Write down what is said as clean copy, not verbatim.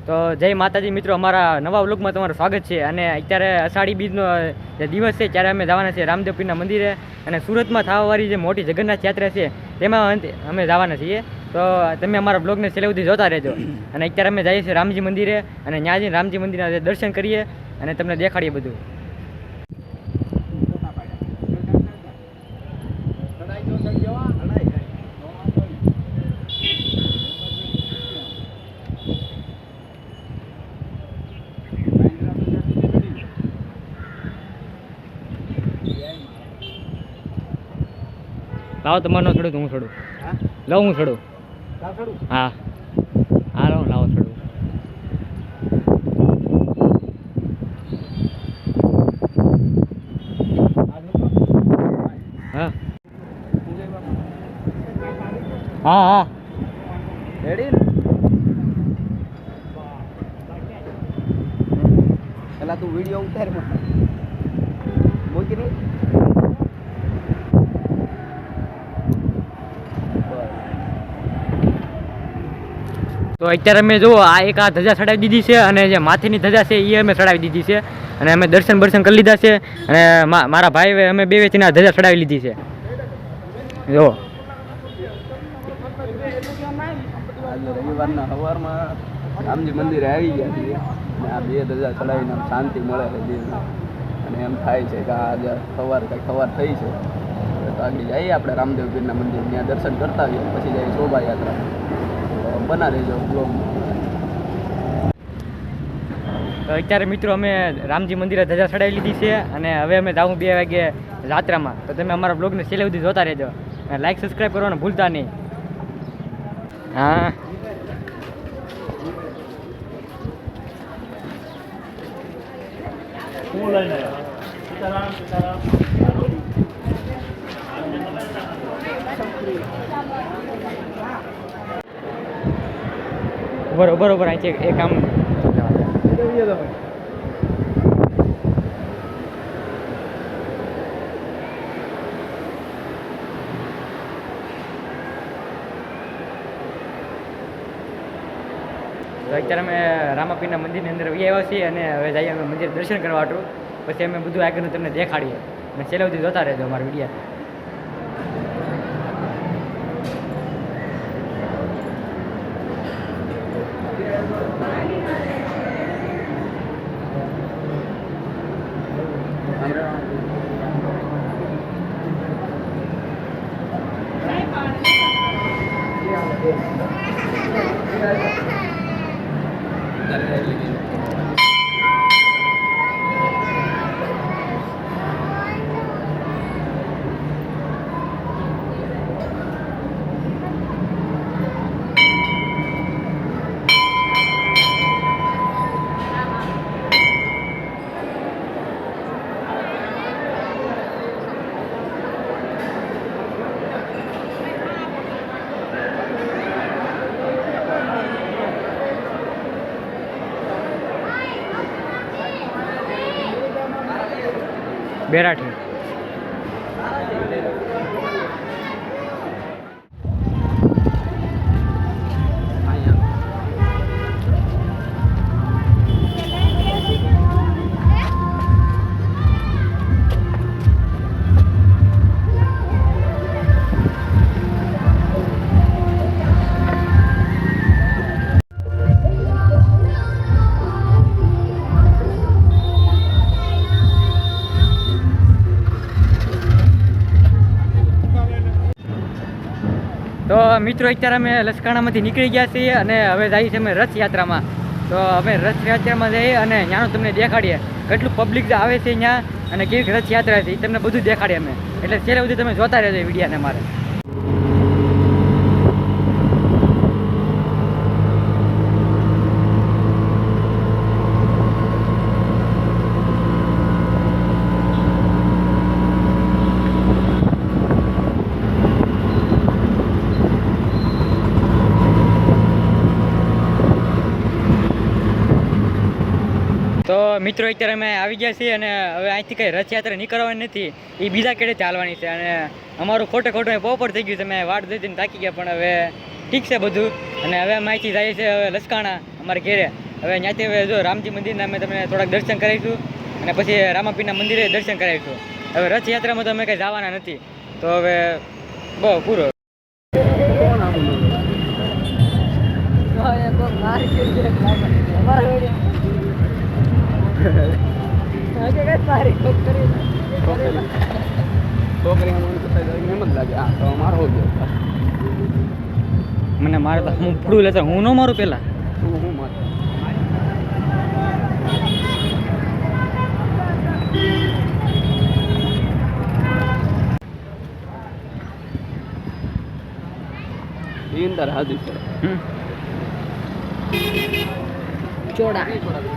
તો જય માતાજી મિત્રો, અમારા નવા વ્લોગમાં તમારું સ્વાગત છે. અને અત્યારે અષાઢી બીજનો જે દિવસ છે ત્યારે અમે જવાના છીએ રામદેવ પીરના મંદિરે, અને સુરતમાં થવાવાળી જે મોટી જગન્નાથ યાત્રા છે તેમાં અમે જવાના છીએ. તો તમે અમારા બ્લોગને છેલ્લે સુધી જોતા રહેજો. અને અત્યારે અમે જઈએ છીએ રામજી મંદિરે, અને ત્યાં જઈને રામજી મંદિરના દર્શન કરીએ અને તમને દેખાડીએ બધું. લાવો તમારે નો છોડું તો હું છોડું. લાવો હું છોડું. હા હા લાવો છોડું. હા હા હા રેડી પેલા તું વિડીયો ઉતાર મૂકી નહીં. તો અત્યારે અમે જુઓ આ એક આ ધજા ચડાવી દીધી છે, અને જે માથેની ધજા છે એ અમે ચડાવી દીધી છે, અને અમે દર્શન કરી લીધા છે. અને મારા ભાઈ અમે બે વેચીને આ ધજા ચડાવી લીધી છે. જો આજે રવિવારના સવારમાં રામજી મંદિરે આવી ગયા છીએ, અને આ બે ધજા ચડાવીને શાંતિ મળે છે દિલને, અને એમ થાય છે કે આજે સવાર થઈ છે. તો આગળ જઈએ આપણે રામદેવ પીરના મંદિર, ત્યાં દર્શન કરતા આવીએ, પછી જઈએ શોભાયાત્રા. બના રહેજો બ્લોગમાં. તો અત્યારે મિત્રો અમે રામજી મંદિરે ધજા ચડાવી લીધી છે, અને હવે અમે જાઉં 2 વાગે યાત્રામાં. તો તમે અમારા બ્લોગને છેલ્લે સુધી જોતા રહેજો, અને લાઈક સબસ્ક્રાઈબ કરવાનું ભૂલતા નહીં. હા બરોબર અહીં છે એ કામ. અત્યારે અમે રામાપીરના મંદિરની અંદર આવ્યા છીએ, અને હવે જઈએ અમે મંદિર દર્શન કરવા હતું. પછી અમે બધું આગળનું તમને દેખાડીએ, અને છેલ્લે સુધી જોતા રહેજો અમારા વિડીયો. બેરાઠી તો મિત્રો અત્યારે અમે લસકાણામાંથી નીકળી ગયા છીએ, અને હવે જઈએ છીએ અમે રથયાત્રામાં. તો અમે રથયાત્રામાં જઈએ અને ત્યાંનું તમને દેખાડીએ કેટલું પબ્લિક આવે છે ત્યાં, અને કેવી રથયાત્રા છે એ તમને બધું દેખાડીએ અમે. એટલે છેલ્લે સુધી તમે જોતા રહેજો વિડીયોને મારે. તો મિત્રો અત્યારે અમે આવી ગયા છીએ, અને હવે અહીંથી કંઈ રથયાત્રા નીકળવાની નથી, એ બીજા કેડે ચાલવાની છે. અને અમારું ખોટે પોપર થઈ ગયું છે, અમે વાટ જોઈને થાકી ગયા, પણ હવે ઠીક છે બધું. અને હવે અમે અહીંથી જઈએ છીએ હવે લસકાણા અમારે ઘેરે. હવે ત્યાંથી હવે જો રામજી મંદિરના અમે તમને થોડાક દર્શન કરાવીશું અને પછી રામાપીરના મંદિરે દર્શન કરાવીશું. હવે રથયાત્રામાં તો અમે કંઈ જવાના નથી, તો હવે બહુ પૂરો. છોકરી એમ જ લાગે આ તો મારો હો ગયો. મને મારે તો હું ફૂડું લેતો હું ન મારું પહેલાં. હું મારે ઈંદર હાજી છે ચોડા અહીંયા